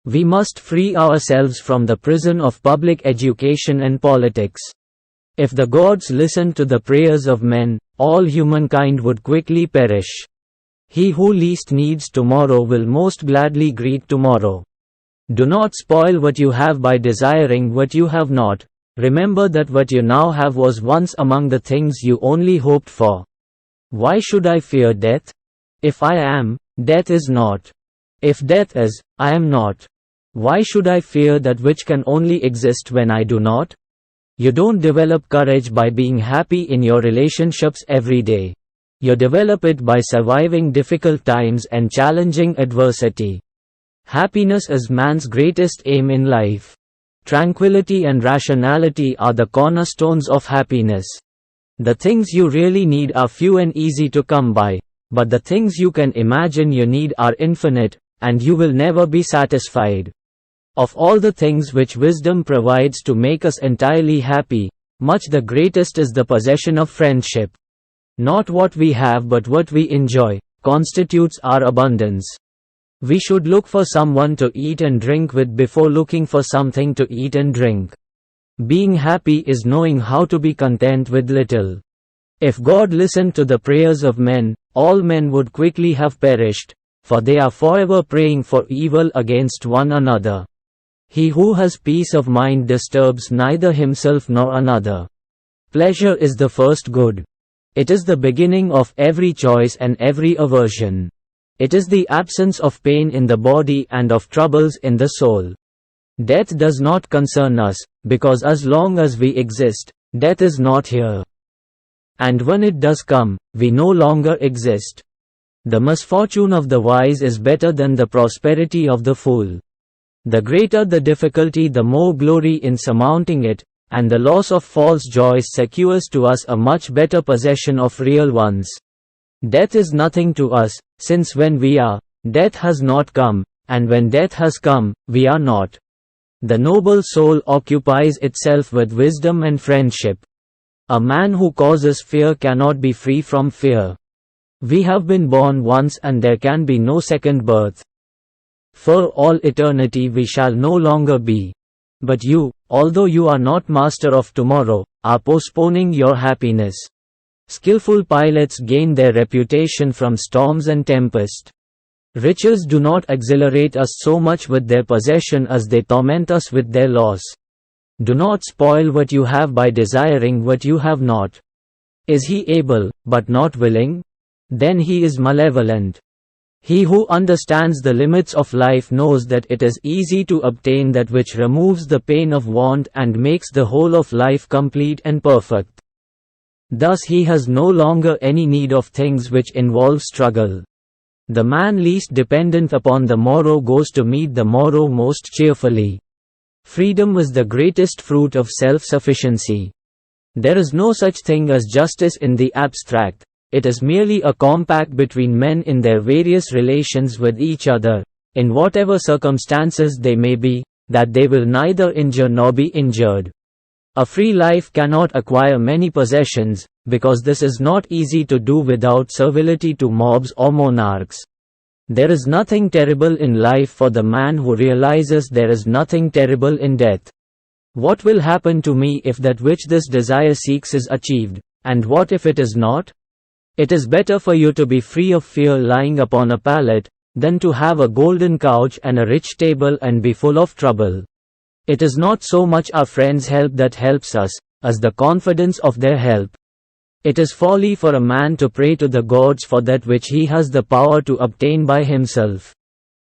We must free ourselves from the prison of public education and politics. If the gods listened to the prayers of men, all humankind would quickly perish. He who least needs tomorrow will most gladly greet tomorrow. Do not spoil what you have by desiring what you have not. Remember that what you now have was once among the things you only hoped for. Why should I fear death? If I am, death is not. If death is, I am not. Why should I fear that which can only exist when I do not? You don't develop courage by being happy in your relationships every day. You develop it by surviving difficult times and challenging adversity. Happiness is man's greatest aim in life. Tranquility and rationality are the cornerstones of happiness. The things you really need are few and easy to come by, but the things you can imagine you need are infinite, and you will never be satisfied. Of all the things which wisdom provides to make us entirely happy, much the greatest is the possession of friendship. Not what we have but what we enjoy constitutes our abundance. We should look for someone to eat and drink with before looking for something to eat and drink. Being happy is knowing how to be content with little. If God listened to the prayers of men, all men would quickly have perished, for they are forever praying for evil against one another. He who has peace of mind disturbs neither himself nor another. Pleasure is the first good. It is the beginning of every choice and every aversion. It is the absence of pain in the body and of troubles in the soul. Death does not concern us, because as long as we exist, death is not here. And when it does come, we no longer exist. The misfortune of the wise is better than the prosperity of the fool. The greater the difficulty, the more glory in surmounting it, and the loss of false joys secures to us a much better possession of real ones. Death is nothing to us, since when we are, death has not come, and when death has come, we are not. The noble soul occupies itself with wisdom and friendship. A man who causes fear cannot be free from fear. We have been born once and there can be no second birth. For all eternity we shall no longer be. But you, although you are not master of tomorrow, are postponing your happiness. Skillful pilots gain their reputation from storms and tempest. Riches do not exhilarate us so much with their possession as they torment us with their loss. Do not spoil what you have by desiring what you have not. Is he able, but not willing? Then he is malevolent. He who understands the limits of life knows that it is easy to obtain that which removes the pain of want and makes the whole of life complete and perfect. Thus he has no longer any need of things which involve struggle. The man least dependent upon the morrow goes to meet the morrow most cheerfully. Freedom is the greatest fruit of self-sufficiency. There is no such thing as justice in the abstract. It is merely a compact between men in their various relations with each other, in whatever circumstances they may be, that they will neither injure nor be injured. A free life cannot acquire many possessions, because this is not easy to do without servility to mobs or monarchs. There is nothing terrible in life for the man who realizes there is nothing terrible in death. What will happen to me if that which this desire seeks is achieved, and what if it is not? It is better for you to be free of fear lying upon a pallet, than to have a golden couch and a rich table and be full of trouble. It is not so much our friends' help that helps us, as the confidence of their help. It is folly for a man to pray to the gods for that which he has the power to obtain by himself.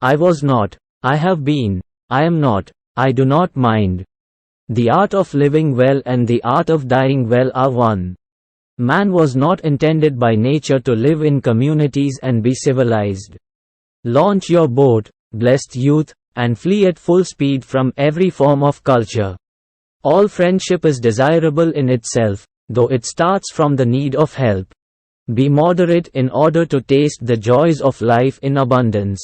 I was not, I have been, I am not, I do not mind. The art of living well and the art of dying well are one. Man was not intended by nature to live in communities and be civilized. Launch your boat, blessed youth, and flee at full speed from every form of culture. All friendship is desirable in itself, though it starts from the need of help. Be moderate in order to taste the joys of life in abundance.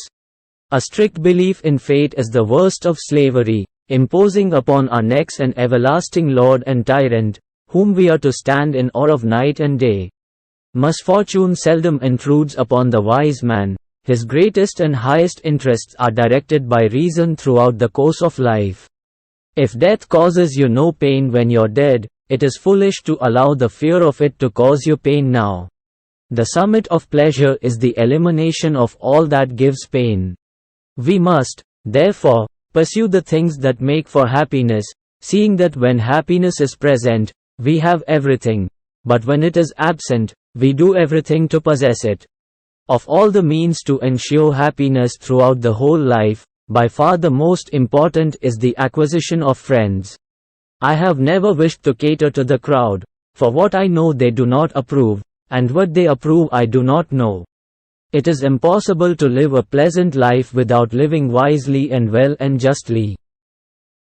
A strict belief in fate is the worst of slavery, imposing upon our necks an everlasting lord and tyrant, whom we are to stand in awe of night and day. Misfortune seldom intrudes upon the wise man, his greatest and highest interests are directed by reason throughout the course of life. If death causes you no pain when you're dead, it is foolish to allow the fear of it to cause you pain now. The summit of pleasure is the elimination of all that gives pain. We must, therefore, pursue the things that make for happiness, seeing that when happiness is present, we have everything, but when it is absent, we do everything to possess it. Of all the means to ensure happiness throughout the whole life, by far the most important is the acquisition of friends. I have never wished to cater to the crowd, for what I know they do not approve, and what they approve I do not know. It is impossible to live a pleasant life without living wisely and well and justly.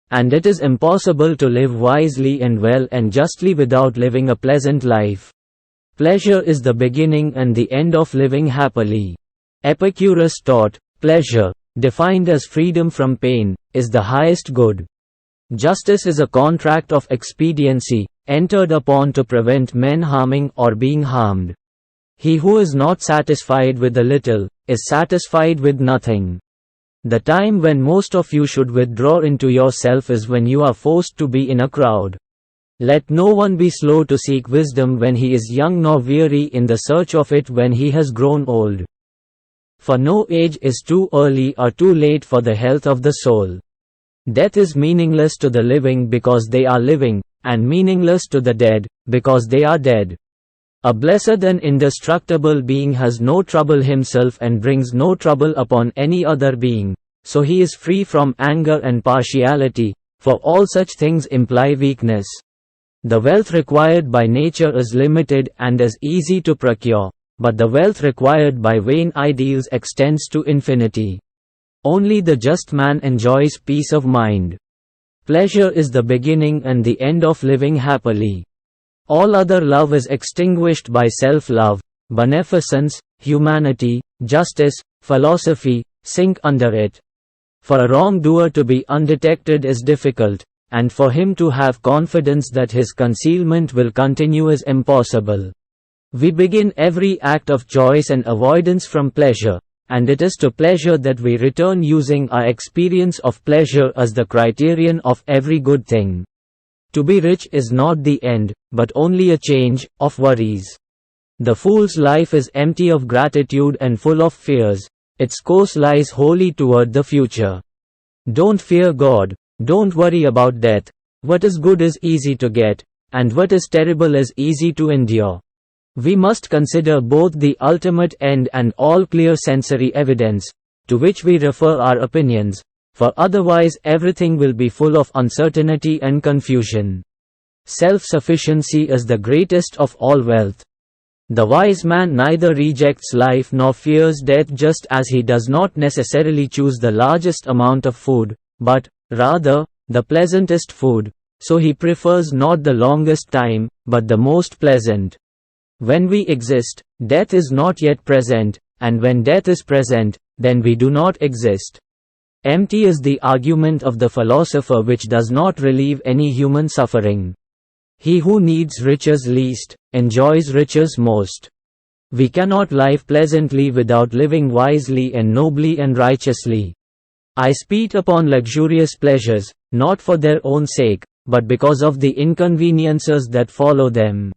And it is impossible to live wisely and well and justly without living a pleasant life. Pleasure is the beginning and the end of living happily. Epicurus taught, pleasure, defined as freedom from pain, is the highest good. Justice is a contract of expediency, entered upon to prevent men harming or being harmed. He who is not satisfied with a little, is satisfied with nothing. The time when most of you should withdraw into yourself is when you are forced to be in a crowd. Let no one be slow to seek wisdom when he is young, nor weary in the search of it when he has grown old. For no age is too early or too late for the health of the soul. Death is meaningless to the living because they are living, and meaningless to the dead, because they are dead. A blessed and indestructible being has no trouble himself and brings no trouble upon any other being, so he is free from anger and partiality, for all such things imply weakness. The wealth required by nature is limited and is easy to procure, but the wealth required by vain ideals extends to infinity. Only the just man enjoys peace of mind. Pleasure is the beginning and the end of living happily. All other love is extinguished by self-love. Beneficence, humanity, justice, philosophy, sink under it. For a wrongdoer to be undetected is difficult, and for him to have confidence that his concealment will continue is impossible. We begin every act of choice and avoidance from pleasure, and it is to pleasure that we return using our experience of pleasure as the criterion of every good thing. To be rich is not the end, but only a change of worries. The fool's life is empty of gratitude and full of fears. Its course lies wholly toward the future. Don't fear God, don't worry about death. What is good is easy to get, and what is terrible is easy to endure. We must consider both the ultimate end and all clear sensory evidence, to which we refer our opinions, for otherwise everything will be full of uncertainty and confusion. Self-sufficiency is the greatest of all wealth. The wise man neither rejects life nor fears death, just as he does not necessarily choose the largest amount of food, but, rather, the pleasantest food, so he prefers not the longest time, but the most pleasant. When we exist, death is not yet present, and when death is present, then we do not exist. Empty is the argument of the philosopher which does not relieve any human suffering. He who needs riches least, enjoys riches most. We cannot live pleasantly without living wisely and nobly and righteously. I speak upon luxurious pleasures, not for their own sake, but because of the inconveniences that follow them.